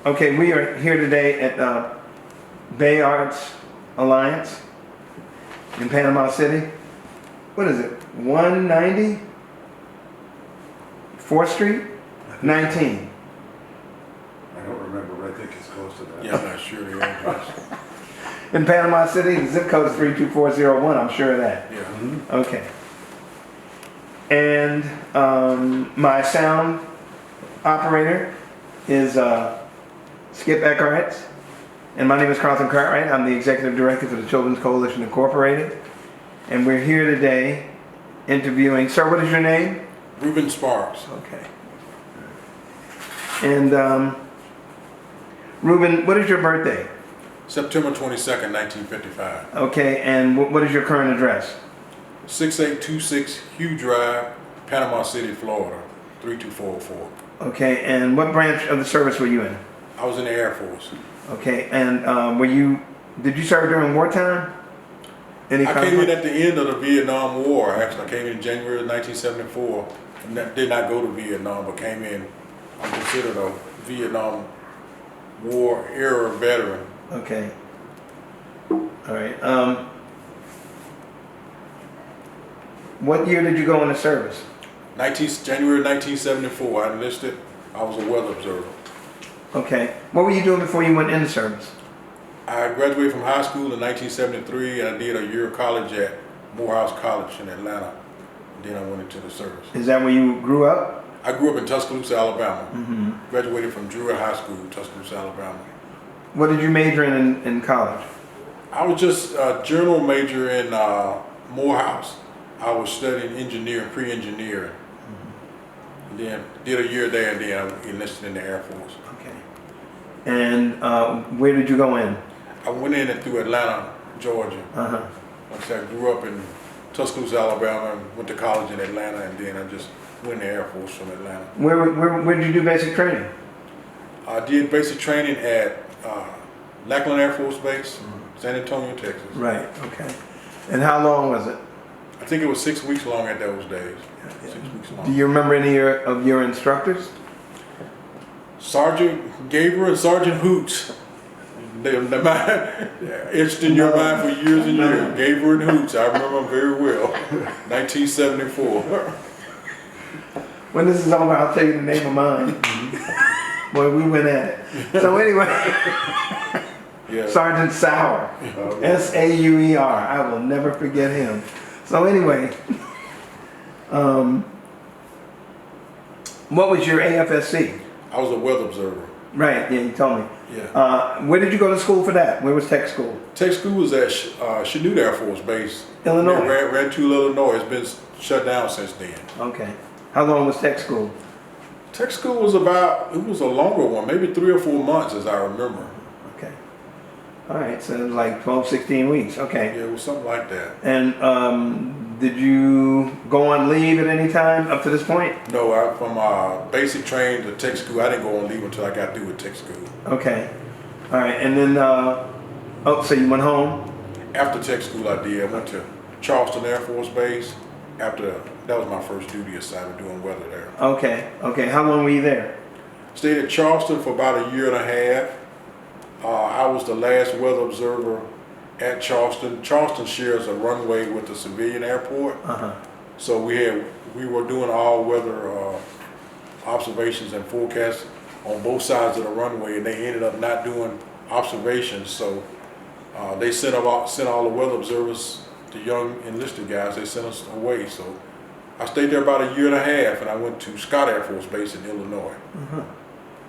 Okay, we are here today at Bay Arts Alliance in Panama City. What is it? 190 4th Street? 19. I don't remember, but I think it's close to that. Yeah, I'm not sure the address. In Panama City, the zip code is 32401, I'm sure of that. Yeah. Mm-hmm. Okay. And my sound operator is Skip Eckhart. And my name is Carlton Cartwright. I'm the Executive Director for the Children's Coalition Incorporated. And we're here today interviewing, sir, what is your name? Reuben Sparks. Okay. And Reuben, what is your birthday? September 22nd, 1955. Okay, and what is your current address? 6826 Hugh Drive, Panama City, Florida, 32404. Okay, and what branch of the service were you in? I was in the Air Force. Okay, and did you serve during wartime? I came in at the end of the Vietnam War. Actually, I came in January of 1974. And did not go to Vietnam, but came in. I'm considered a Vietnam War era veteran. Okay. All right. What year did you go into service? January 1974. I enlisted. I was a weather observer. Okay. What were you doing before you went into service? I graduated from high school in 1973, and I did a year of college at Morehouse College in Atlanta. Then I went into the service. Is that where you grew up? I grew up in Tuscaloosa, Alabama. Mm-hmm. Graduated from Druid High School, Tuscaloosa, Alabama. What did you major in college? I was just a general major in Morehouse. I was studying engineering, pre-engineering. Mm-hmm. Then did a year there, and then I enlisted in the Air Force. Okay. And where did you go in? I went in through Atlanta, Georgia. Uh-huh. Like I said, I grew up in Tuscaloosa, Alabama, and went to college in Atlanta, and then I just went in the Air Force from Atlanta. Where did you do basic training? I did basic training at Lackland Air Force Base, San Antonio, Texas. Right, okay. And how long was it? I think it was 6 weeks long at those days. Yeah. 6 weeks long. Do you remember any of your instructors? Sergeant Gabriel and Sergeant Hoots. They etched in your mind for years and years. Gabriel and Hoots, I remember them very well. 1974. When this is over, I'll tell you the name of mine. Boy, we went at it. So anyway, Yeah. Sergeant Sauer, S-A-U-E-R. I will never forget him. So anyway, what was your AFSC? I was a weather observer. Right, yeah, you told me. Yeah. Where did you go to school for that? Where was tech school? Tech school was at Chanute Air Force Base. Illinois. Rantoul, Illinois. It's been shut down since then. Okay. How long was tech school? Tech school was it was a longer one, maybe 3 or 4 months as I remember. Okay. All right, so it was like 12, 16 weeks. Okay. Yeah, it was something like that. And did you go on leave at any time up to this point? No, from basic training to tech school, I didn't go on leave until I got through with tech school. Okay. All right, and then, so you went home? After tech school I did. I went to Charleston Air Force Base. That was my first duty assignment, doing weather there. Okay, okay. How long were you there? Stayed at Charleston for about a year and a half. I was the last weather observer at Charleston. Charleston shares a runway with the civilian airport. Uh-huh. So we were doing all weather observations and forecasts on both sides of the runway, and they ended up not doing observations. So they sent all the weather observers, the young enlisted guys, they sent us away. So I stayed there about a year and a half, and I went to Scott Air Force Base in Illinois. Uh-huh.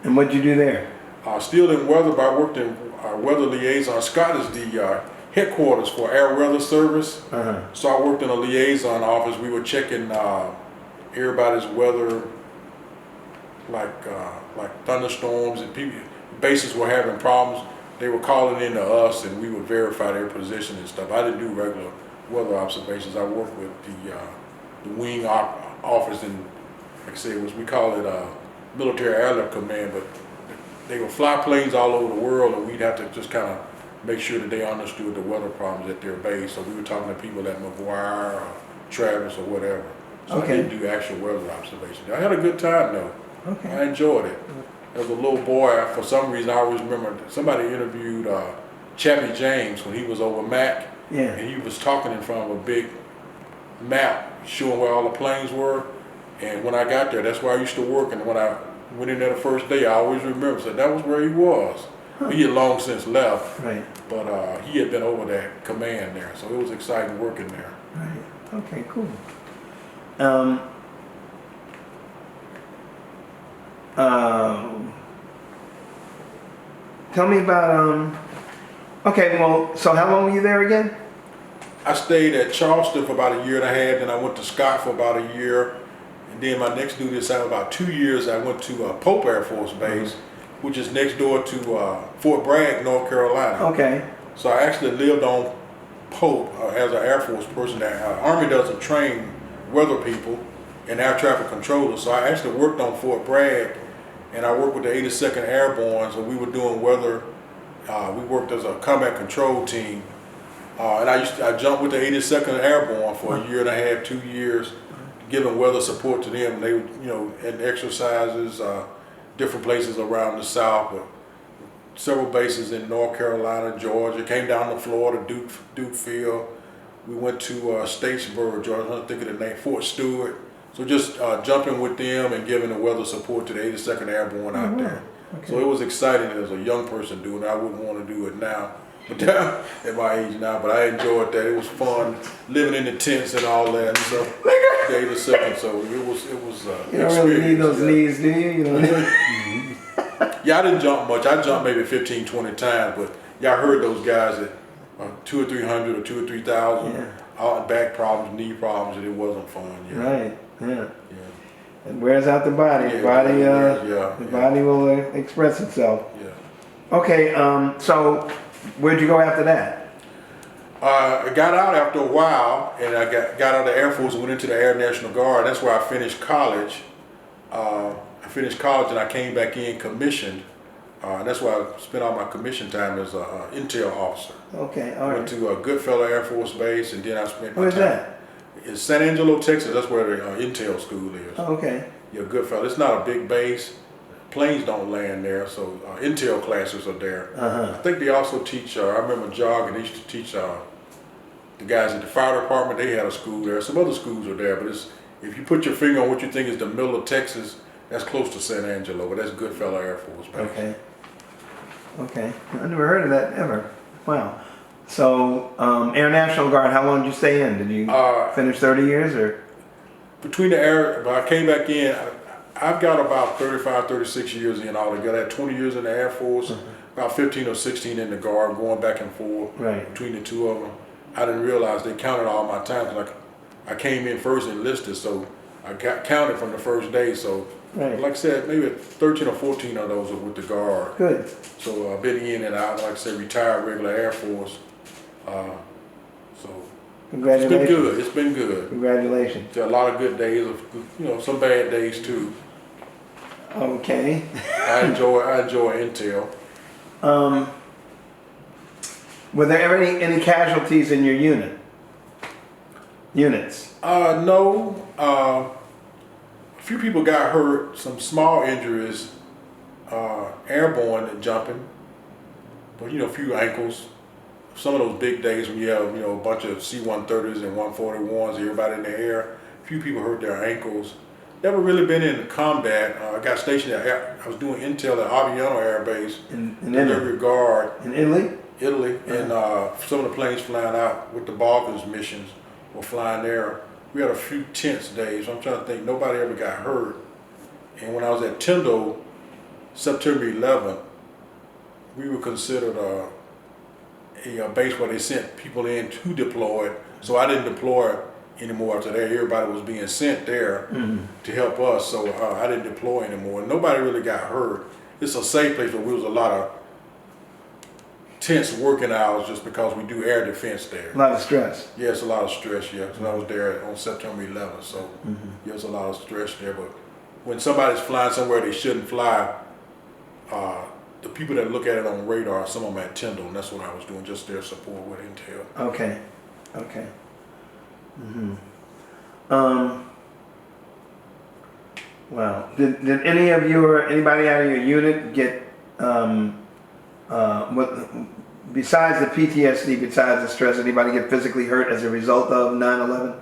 And what did you do there? Still in weather, but I worked in weather liaison. Scott is the headquarters for Air Weather Service. Uh-huh. So I worked in a liaison office. We were checking everybody's weather, like thunderstorms, and bases were having problems. They were calling in to us, and we would verify their position and stuff. I didn't do regular weather observations. I worked with the wing office, and like I said, we call it Military Airlift Command, but they would fly planes all over the world, and we'd have to just kind of make sure that they understood the weather problems at their base. So we were talking to people at McGuire or Travis or whatever. So Okay. I didn't do actual weather observations. I had a good time though. Okay. I enjoyed it. as a little boy, for some reason, I always remember somebody interviewed Chappie James when he was over Mac, Yeah. and he was talking in front of a big map showing where all the planes were. And when I got there, that's where I used to work. And when I went in there the first day, I always remember, so that was where he was. Huh. He had long since left, Right. but he had been over that command there, so it was exciting working there. Right. Okay, cool. Tell me about, okay, well, so how long were you there again? I stayed at Charleston for about a year and a half, then I went to Scott for about a year, and then my next duty assignment, about 2 years, I went to Pope Air Force Base, which is next door to Fort Bragg, North Carolina. Okay. So I actually lived on Pope as an Air Force person. The Army doesn't train weather people and air traffic controllers, so I actually worked on Fort Bragg, and I worked with the 82nd Airborne, so we were doing weather. We worked as a combat control team, and I jumped with the 82nd Airborne for a year and a half, 2 years, giving weather support to them. They, had exercises, different places around the South, but several bases in North Carolina, Georgia. Came down to Florida, Duke Field. We went to Statesboro, Georgia. I don't think of the name, Fort Stewart. So just jumping with them and giving the weather support to the 82nd Airborne out there. Okay. So it was exciting as a young person doing it. I wouldn't want to do it now, but at my age now. But I enjoyed that. It was fun living in the tents and all that. So the 82nd. So it was. You don't really need those knees, do you? You don't need. Yeah, I didn't jump much. I jumped maybe 15, 20 times, but y'all heard those guys that 200 or 300 or 2,000 or 3,000, Yeah. all back problems, knee problems, and it wasn't fun. Yeah. Right. Yeah. Yeah. It wears out the body. Yeah, The body will express itself. Yeah. Okay. So, where'd you go after that? I got out after a while, and I got out of the Air Force and went into the Air National Guard. That's where I finished college. I finished college and I came back in commissioned. And that's why I spent all my commission time as an intel officer. Okay. All I right. went to Goodfellow Air Force Base, and then I spent my Where's time. that? In San Angelo, Texas. That's where the intel school is. Oh, okay. Yeah, Goodfellow. It's not a big base. Planes don't land there, so intel classes are there. I think they also teach. I remember jogging. They used to teach the guys at the fire department. They had a school there. Some other schools are there, but if you put your finger on what you think is the middle of Texas, that's close to San Angelo, but that's Goodfellow Air Force Base. Okay. Okay. I never heard of that ever. Wow. So, Air National Guard, how long did you stay in? Did you finish 30 years or? Between the air, but I came back in, I've got about 35, 36 years in altogether. I had 20 years in the Air Force, about 15 or 16 in the Guard, going back and forth between the two of them. I didn't realize they counted all my time. Like I came in first enlisted, so I got counted from the first day. So, like I said, maybe 13 or 14 of those are with the Guard. Good. So I've been in and out, like I said, retired regular Air Force. So Congratulations. it's been good. It's been good. Congratulations. There are a lot of good days, some bad days too. Okay. I enjoy intel. Were there ever any casualties in your units? No. A few people got hurt, some small injuries, airborne and jumping, but a few ankles. Some of those big days when you have a bunch of C-130s and 141s, everybody in the air. A few people hurt their ankles. Never really been in combat. I got stationed I was doing intel at Aviano Air Base In Delivery Guard, In Italy? and some of the planes flying out with the Balkans missions were flying there. We had a few tense days. I'm trying to think. Nobody ever got hurt. And when I was at Tyndall, September 11th, we were considered a base where they sent people in to deploy. So I didn't deploy anymore after that. Everybody was being sent there to help us, so I didn't deploy anymore. Nobody really got hurt. It's a safe place, but there was a lot of tense working hours just because we do air defense there. A lot of stress. Yeah, it's a lot of stress, yeah. So I was there on September 11th, so there's a lot of stress there. But when somebody's flying somewhere they shouldn't fly, the people that look at it on radar, some of them at Tyndall, and that's what I was doing, just their support with intel. Okay. Wow. Did any of anybody out of your unit get what besides the PTSD, besides the stress, anybody get physically hurt as a result of 9/11?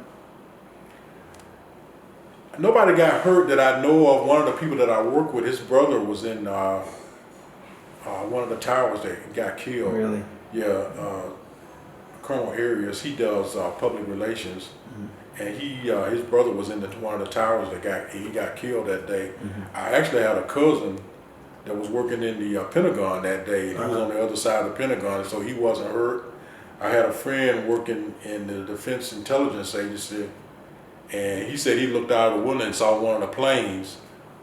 Nobody got hurt that I know of. One of the people that I work with, his brother was in one of the towers that got killed. Really? Yeah, Colonel Arias, he does public relations, and his brother was in one of the towers that got killed that day. I actually had a cousin that was working in the Pentagon that day, and he was on the other side of the Pentagon, so he wasn't hurt. I had a friend working in the Defense Intelligence Agency, and he said he looked out of the window and saw one of the planes,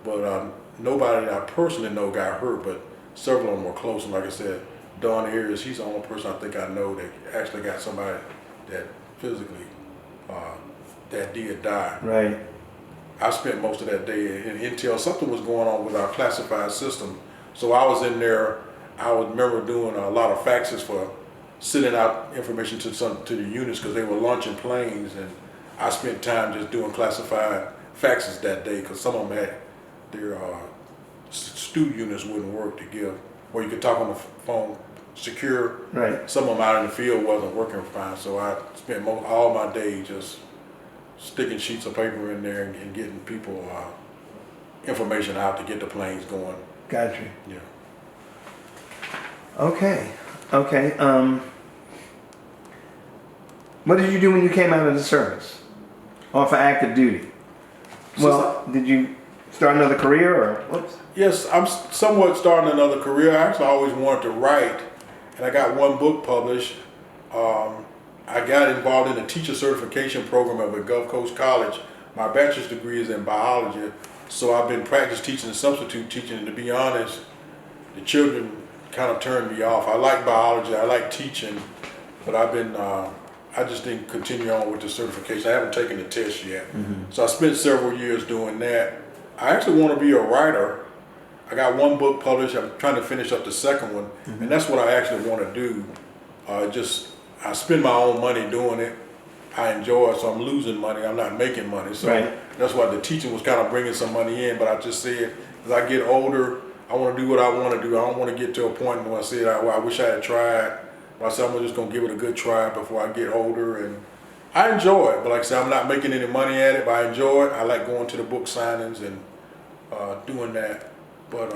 but nobody that I personally know got hurt, but several of them were close. And like I said, Don Arias, he's the only person I think I know that actually got somebody that physically that did die. Right. I spent most of that day in Intel. Something was going on with our classified system, so I was in there. I would remember doing a lot of faxes for sending out information to the units because they were launching planes, and I spent time just doing classified faxes that day because some of them had their student units wouldn't work to give, or you could talk on the phone secure. Right. Some of them out in the field wasn't working fine, so I spent all my day just sticking sheets of paper in there and getting people information out to get the planes going. Gotcha. Yeah. Okay. Okay. What did you do when you came out of the service? Or for active duty? Well, did you start another career or whoops? Yes, I'm somewhat starting another career. I actually always wanted to write, and I got one book published. I got involved in the teacher certification program at Gulf Coast College. My bachelor's degree is in biology, so I've been practice teaching and substitute teaching, and to be honest, the children kind of turned me off. I like biology, I like teaching, but I just didn't continue on with the certification. I haven't taken the test yet. So I spent several years doing that. I actually want to be a writer. I got one book published. I'm trying to finish up the second one, and that's what I actually want to do. I spend my own money doing it. I enjoy it, so I'm losing money. I'm not making money. So that's why the teaching was kind of bringing some money in. But I just said, as I get older, I want to do what I want to do. I don't want to get to a point where I said, well, I wish I had tried. But I said, I'm just going to give it a good try before I get older. And I enjoy it. But like I said, I'm not making any money at it, but I enjoy it. I like going to the book signings and doing that. But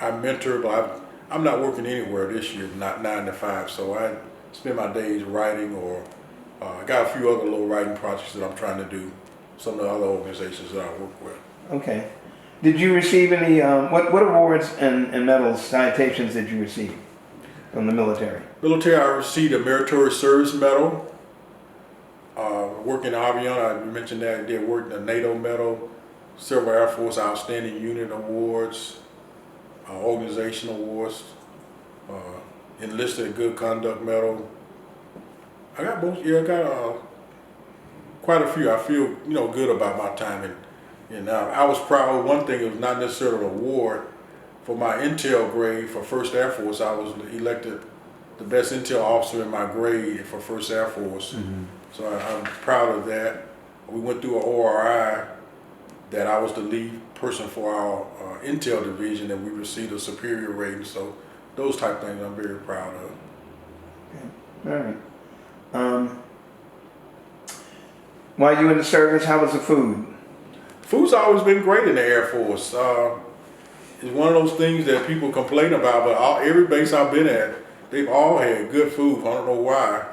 I mentor, but I'm not working anywhere this year, not 9 to 5. So I spend my days writing, or I got a few other little writing projects that I'm trying to do. Some of the other organizations that I work with. Okay. Did you receive any, what awards and medals, citations did you receive from the military? Military, I received a Meritorious Service Medal. Working in Avion, I mentioned that I did work in the NATO Medal, several Air Force Outstanding Unit Awards, organization awards, enlisted Good Conduct Medal. I got both. Yeah, I got quite a few. I feel good about my time, and I was proud. One thing, it was not necessarily an award. For my intel grade for 1st Air Force, I was elected the best intel officer in my grade for 1st Air Force. So I'm proud of that. We went through an ORI that I was the lead person for our intel division, and we received a superior rating. So those type of things I'm very proud of. Okay. All right. While you were in the service, how was the food? Food's always been great in the Air Force. It's one of those things that people complain about, but every base I've been at, they've all had good food. I don't know why.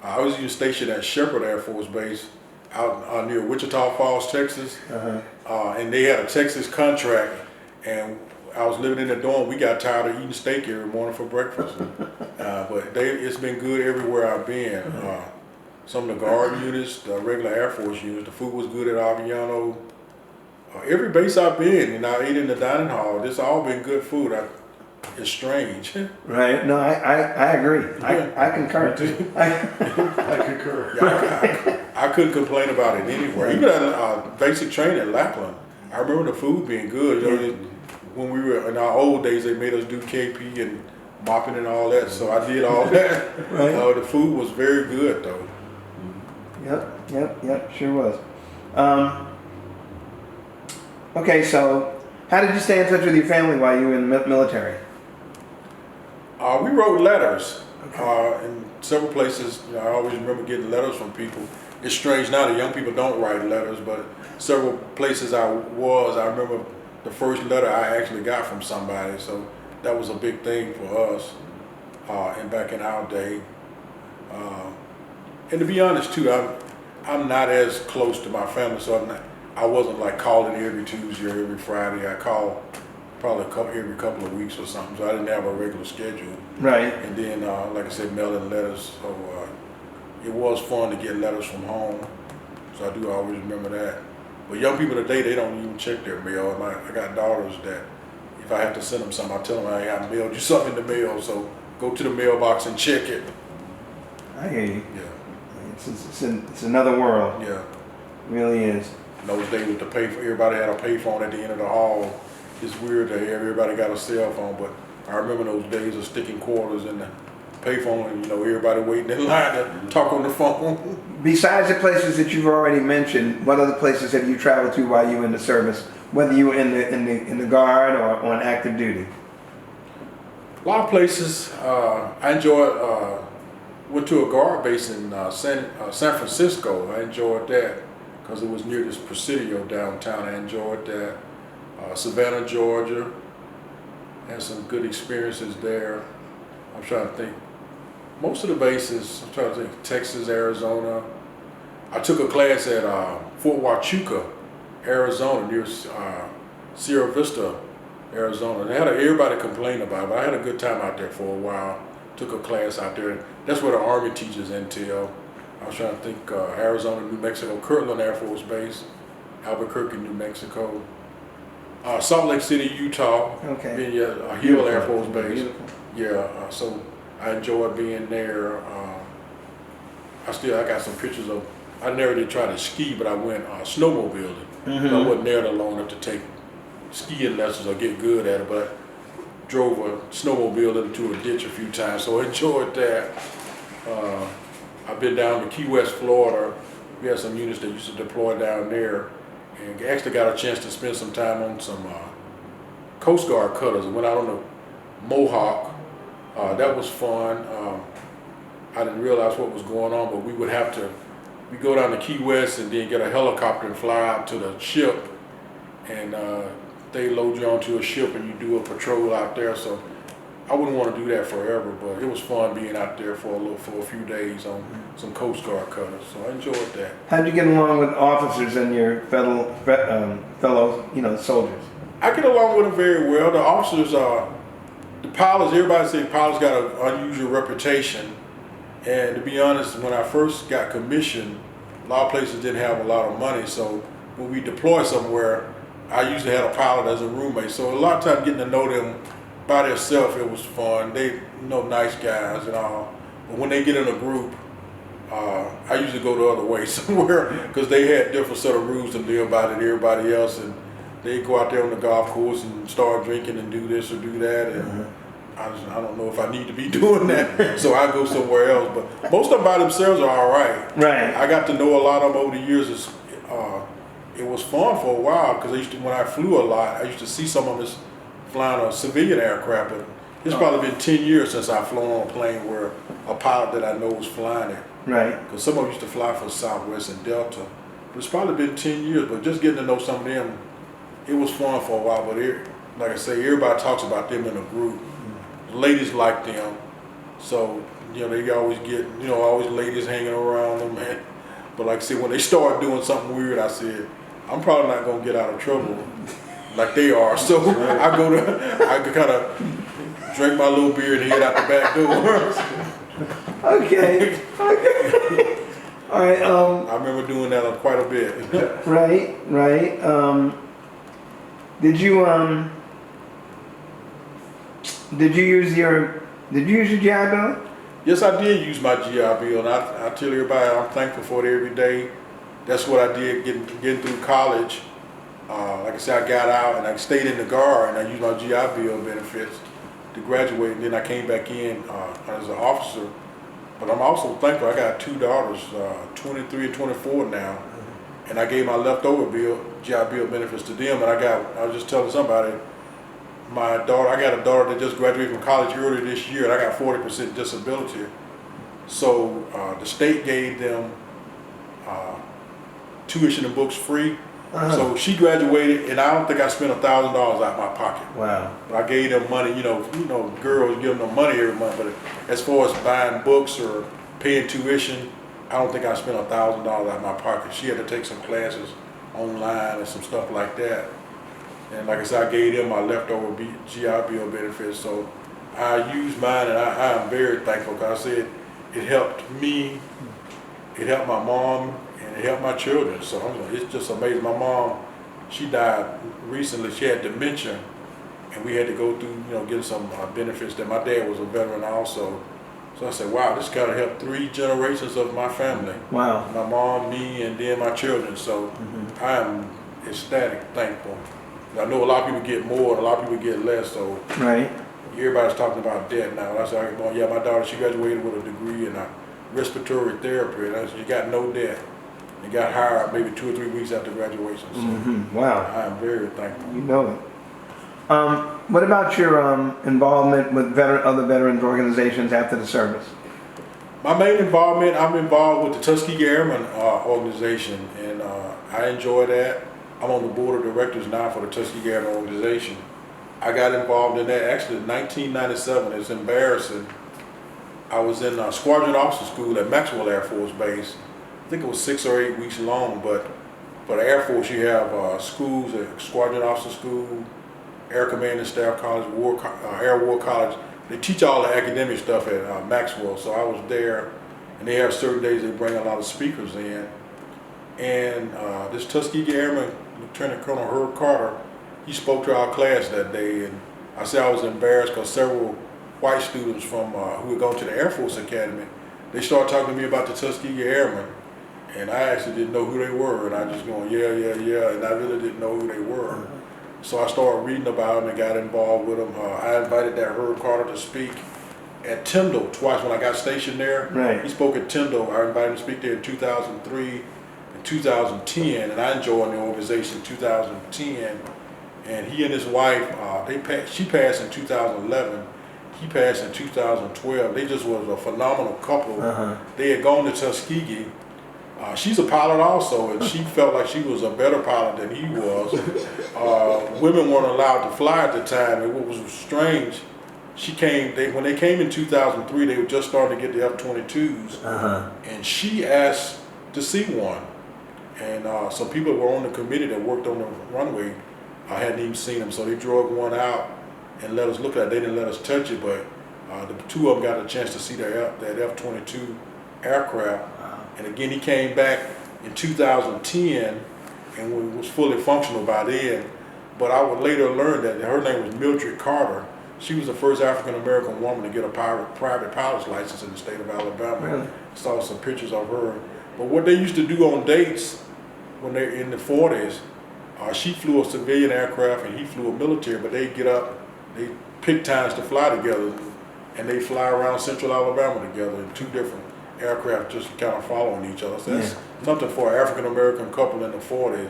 I was even stationed at Shepherd Air Force Base out near Wichita Falls, Texas, and they had a Texas contract, and I was living in the dorm. We got tired of eating steak every morning for breakfast, but it's been good everywhere I've been. Some of the guard units, the regular Air Force units, the food was good at Aviano. Every base I've been, and I ate in the dining hall. This all been good food. It's strange. Right. No, I agree. I concur. I concur. Yeah, I couldn't complain about it anywhere. Even at basic training at Lackland, I remember the food being good. When we were in our old days, they made us do KP and mopping and all that. So I did all that. Right. The food was very good, though. Yep. Sure was. Okay, so how did you stay in touch with your family while you were in the military? We wrote letters Okay. in several places. You know, I always remember getting letters from people. It's strange now that young people don't write letters, but several places I remember the first letter I actually got from somebody. So that was a big thing for us, and back in our day. And to be honest too, I'm not as close to my family, so I wasn't like calling every Tuesday or every Friday. I called probably every couple of weeks or something, so I didn't have a regular schedule. Right. And then, like I said, mailing letters. So it was fun to get letters from home. So I do always remember that. But young people today, they don't even check their mail. I got daughters that if I have to send them something, I tell them, hey, I mailed you something in the mail, so go to the mailbox and check it. I hear you. Yeah, It's another world. yeah. It really is. In those days with the everybody had a payphone at the end of the hall. It's weird that everybody got a cell phone, but I remember those days of sticking quarters in the payphone and, you know, everybody waiting in line to talk on the phone. Besides the places that you've already mentioned, what other places have you traveled to while you were in the service, whether you were in the guard or on active duty? A lot of places. I enjoyed. Went to a guard base in San Francisco. I enjoyed that because it was near this Presidio downtown. I enjoyed that. Savannah, Georgia. Had some good experiences there. I'm trying to think. Most of the bases, I'm trying to think, Texas, Arizona. I took a class at Fort Huachuca, Arizona, near Sierra Vista, Arizona. Everybody complained about it, but I had a good time out there for a while. Took a class out there. That's where the Army teaches intel. I was trying to think, Arizona, New Mexico, Kirtland Air Force Base, Albuquerque, New Mexico, Salt Lake City, Utah, Okay. then Hill Air Force Base. Beautiful. Yeah, so I enjoyed being there. I got some pictures of. I never did try to ski, but I went snowmobiling. Mm-hmm. I wasn't there long enough to take skiing lessons or get good at it, but I drove a snowmobile into a ditch a few times, so I enjoyed that. I've been down to Key West, Florida. We had some units that used to deploy down there, and actually got a chance to spend some time on some Coast Guard cutters. I went out on the Mohawk. That was fun. I didn't realize what was going on, but we go down to Key West and then get a helicopter and fly out to the ship, and they load you onto a ship and you do a patrol out there. So I wouldn't want to do that forever, but it was fun being out there for a few days on some Coast Guard cutters. So I enjoyed that. How'd you get along with officers and your fellow soldiers? I get along with them very well. The officers the pilots, everybody say pilots got an unusual reputation. And to be honest, when I first got commissioned, a lot of places didn't have a lot of money. So when we deploy somewhere, I usually had a pilot as a roommate. So a lot of times getting to know them by themselves, it was fun. They nice guys and all. But when they get in a group, I usually go the other way somewhere because they had different set of rules to live by than everybody else. And they go out there on the golf course and start drinking and do this or do that. And I don't know if I need to be doing that, so I go somewhere else. But most of them by themselves are all right. Right. I got to know a lot of them over the years. It was fun for a while because when I flew a lot, I used to see some of us flying a civilian aircraft. But it's probably been 10 years since I've flown on a plane where a pilot that I know was flying it. Right. Because some of them used to fly for Southwest and Delta. But it's probably been 10 years. But just getting to know some of them, it was fun for a while. But like I say, everybody talks about them in a group. Ladies like them, so they always get always ladies hanging around them, man. But like I said, when they start doing something weird, I said I'm probably not gonna get out of trouble like they are. So I kind of drink my little beer and head out the back door. Okay. All right. I remember doing that quite a bit. Right. Did you use your GI Bill? Yes, I did use my GI Bill, and I tell everybody I'm thankful for it every day. That's what I did getting through college. Like I said, I got out and I stayed in the Guard, and I used my GI Bill benefits to graduate. And then I came back in as an officer. But I'm also thankful. I got two daughters, 23 and 24 now, and I gave my leftover GI Bill benefits to them. And I was just telling somebody, I got a daughter that just graduated from college earlier this year, and I got 40% disability. So the state gave them tuition and books free. So she graduated, and I don't think I spent $1,000 out of my pocket. Wow. But I gave them money, you know, girls give them money every month. But as far as buying books or paying tuition, I don't think I spent $1,000 out of my pocket. She had to take some classes online and some stuff like that. And like I said, I gave them my leftover GI Bill benefits. So I used mine, and I am very thankful, because I said it helped me, it helped my mom, and it helped my children. So it's just amazing. My mom, she died recently. She had dementia, and we had to go through, get some benefits. That my dad was a veteran also. So I said, wow, this kind of helped 3 generations of my family. Wow. My mom, me, and then my children. So I am ecstatic, thankful. I know a lot of people get more, and a lot of people get less. So Right. everybody's talking about debt now. I said, well, yeah, my daughter, she graduated with a degree in respiratory therapy. And I said, you got no debt. And got hired maybe 2 or 3 weeks after graduation. So Wow. I am very thankful. You know it. What about your involvement with other veterans organizations after the service? My main involvement, I'm involved with the Tuskegee Airmen organization, and I enjoy that. I'm on the board of directors now for the Tuskegee Airmen organization. I got involved in that actually in 1997. It's embarrassing. I was in Squadron Officer School at Maxwell Air Force Base. I think it was 6 or 8 weeks long, but for the Air Force you have schools, Squadron Officer School, Air Command and Staff College, Air War College. They teach all the academic stuff at Maxwell, so I was there, and they have certain days they bring a lot of speakers in. And this Tuskegee Airman, Lieutenant Colonel Herb Carter, he spoke to our class that day, and I said I was embarrassed because several white students from who had gone to the Air Force Academy, they started talking to me about the Tuskegee Airmen, and I actually didn't know who they were, and I just going, yeah, and I really didn't know who they were. So I started reading about them and got involved with them. I invited that Herb Carter to speak at Tyndall twice when I got stationed there. Right. He spoke at Tyndall. I invited him to speak there in 2003 and 2010, and I joined the organization in 2010. And he and his wife, she passed in 2011. He passed in 2012. They just was a phenomenal couple. They had gone to Tuskegee. She's a pilot also, and she felt like she was a better pilot than he was. Women weren't allowed to fly at the time, and what was strange, when they came in 2003, they were just starting to get the F-22s, and she asked to see one. And some people were on the committee that worked on the runway. I hadn't even seen them, so they drug one out and let us look at it. They didn't let us touch it, but the 2 of them got a chance to see that F-22 aircraft. And again, he came back in 2010 and was fully functional by then. But I would later learn that her name was Mildred Carter. She was the first African-American woman to get a private pilot's license in the state of Alabama. Really? Saw some pictures of her. But what they used to do on dates when they're in the 40s, she flew a civilian aircraft and he flew a military, but they get up, they pick times to fly together, and they fly around central Alabama together in 2 different aircraft, just kind of following each other. So that's something for an African-American couple in the 40s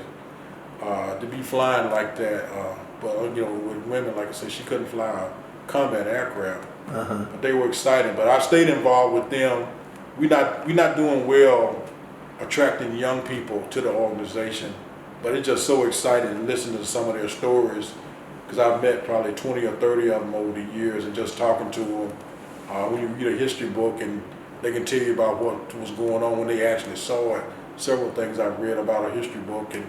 to be flying like that. But with women, like I said, she couldn't fly a combat aircraft. But they were excited. But I stayed involved with them. We're not doing well attracting young people to the organization, but it's just so exciting to listen to some of their stories, because I've met probably 20 or 30 of them over the years, and just talking to them. When you read a history book, and they can tell you about what was going on when they actually saw it. Several things I've read about a history book, and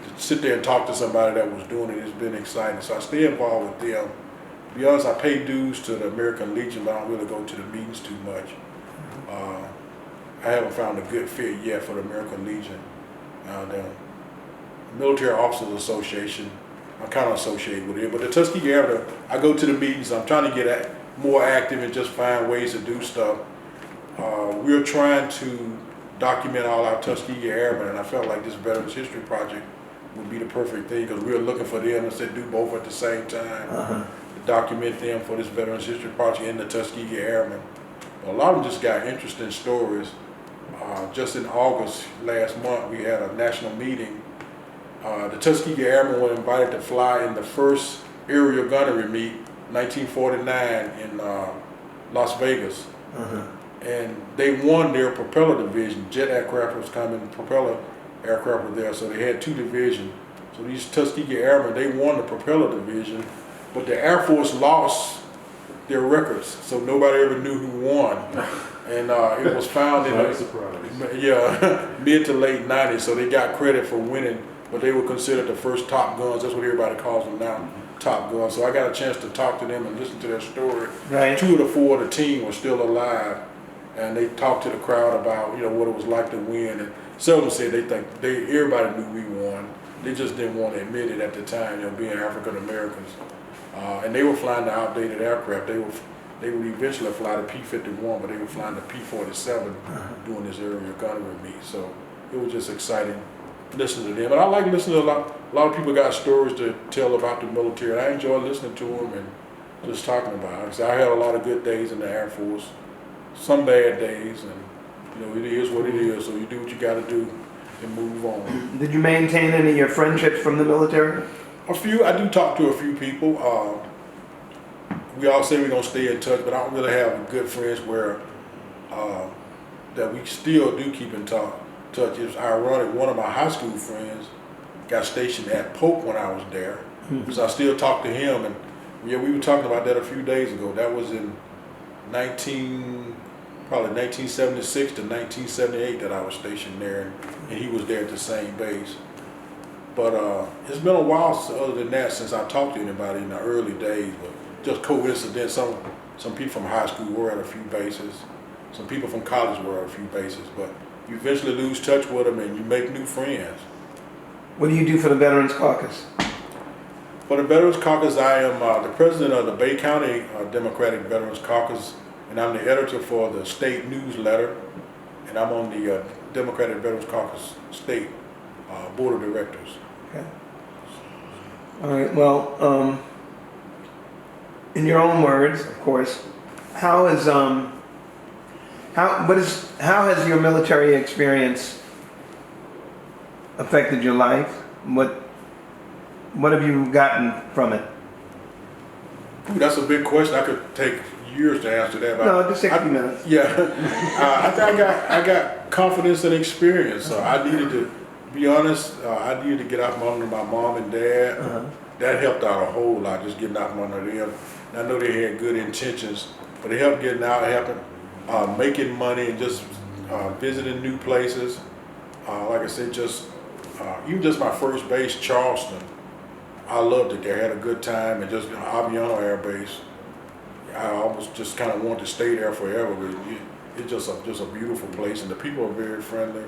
to sit there and talk to somebody that was doing it has been exciting. So I stay involved with them. To be honest, I pay dues to the American Legion, but I don't really go to the meetings too much. I haven't found a good fit yet for the American Legion. The Military Officers Association, I'm kind of associated with it, but the Tuskegee Airmen, I go to the meetings. I'm trying to get more active and just find ways to do stuff. We're trying to document all our Tuskegee Airmen, and I felt like this Veterans History Project would be the perfect thing, because we're looking for them to do both at the same time, to document them for this Veterans History Project and the Tuskegee Airmen. A lot of them just got interesting stories. just in August last month, we had a national meeting. The Tuskegee Airmen were invited to fly in the first aerial gunnery meet, 1949, in Las Vegas. And they won their propeller division. Jet aircraft was coming, propeller aircraft were there, so they had two divisions. So these Tuskegee Airmen, they won the propeller division, but the Air Force lost their records, so nobody ever knew who won. And it was found in the mid to late 90s, so they got credit for winning, but they were considered the first Top Guns. That's what everybody calls them now, Top Guns. So I got a chance to talk to them and listen to their story. Right. 2 of the 4 of the team were still alive, and they talked to the crowd about what it was like to win. And seldom said everybody knew we won. They just didn't want to admit it at the time, being African Americans. And they were flying the outdated aircraft. They would eventually fly the P-51, but they were flying the P-47 doing this aerial gunnery meet. So it was just exciting listening to them. And I like listening to a lot of people got stories to tell about the military. And I enjoy listening to them and just talking about it. So I had a lot of good days in the Air Force, some bad days, and it is what it is. So you do what you got to do and move on. Did you maintain any of your friendships from the military? A few. I do talk to a few people. We all say we're gonna stay in touch, but I don't really have good friends where that we still do keep in touch. It's ironic. One of my high school friends got stationed at Pope when I was there, so I still talk to him. And we were talking about that a few days ago. That was in 1976 to 1978 that I was stationed there, and he was there at the same base. But it's been a while other than that since I talked to anybody in the early days. But just coincidence, some people from high school were at a few bases. Some people from college were at a few bases. But you eventually lose touch with them and you make new friends. What do you do for the Veterans Caucus? For the Veterans Caucus, I am the president of the Bay County Democratic Veterans Caucus, and I'm the editor for the state newsletter, and I'm on the Democratic Veterans Caucus state board of directors. Okay. All right. Well, in your own words, of course, how has your military experience affected your life? What have you gotten from it? Ooh, that's a big question. I could take years to answer that. No, just 60 minutes. Yeah, I think I got confidence and experience. So I needed to be honest. I needed to get out from under my mom and dad. That helped out a whole lot, just getting out from under them. And I know they had good intentions, but it helped getting out, helping making money, and just visiting new places. Like I said, even just my first base, Charleston. I loved it there. Had a good time, and just Aviano Air Base. I almost just kind of wanted to stay there forever. It's just a beautiful place, and the people are very friendly.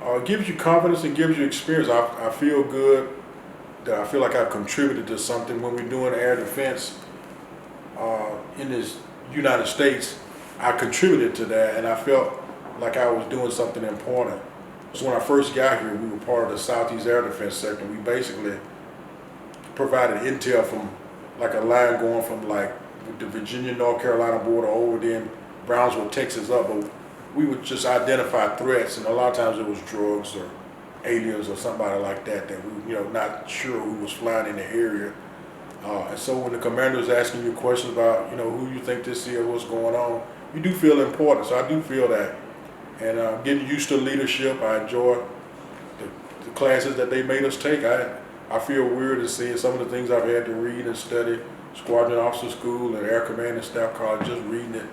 It gives you confidence and gives you experience. I feel good that I feel like I've contributed to something when we're doing air defense in this United States. I contributed to that, and I felt like I was doing something important. So when I first got here, we were part of the Southeast Air Defense Sector. We basically provided intel from like a line going from like the Virginia, North Carolina border over then Brownsville, Texas up. But we would just identify threats, and a lot of times it was drugs or aliens or somebody like that we not sure who was flying in the area. And so when the commander is asking you questions about who you think this is, what's going on, you do feel important. So I do feel that. And getting used to leadership, I enjoy the classes that they made us take. I feel weird to see some of the things I've had to read and study, Squadron Officer School and Air Command and Staff College, just reading it,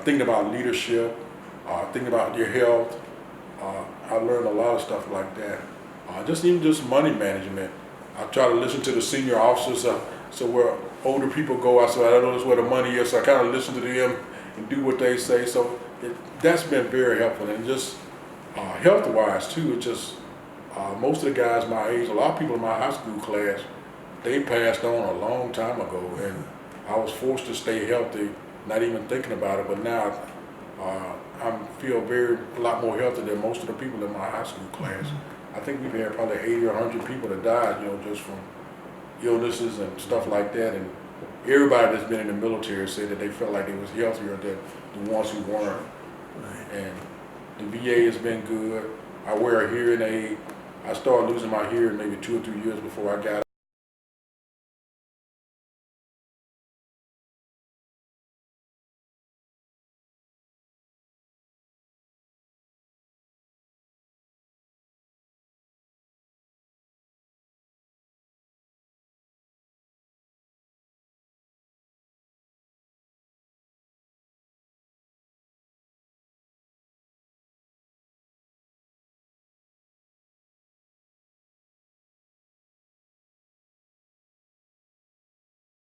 thinking about leadership, thinking about your health. I learned a lot of stuff like that. Just money management. I try to listen to the senior officers, so where older people go, I don't know where the money is, so I kind of listen to them and do what they say. So that's been very helpful, and just health-wise too. It just most of the guys my age, a lot of people in my high school class, they passed on a long time ago, and I was forced to stay healthy, not even thinking about it. But now I feel a lot more healthy than most of the people in my high school class. I think we've had probably 80 or 100 people that died, just from illnesses and stuff like that. And everybody that's been in the military said that they felt like they was healthier than the ones who weren't. And The VA has been good. I wear a hearing aid. I started losing my hearing maybe 2 or 3 years before I got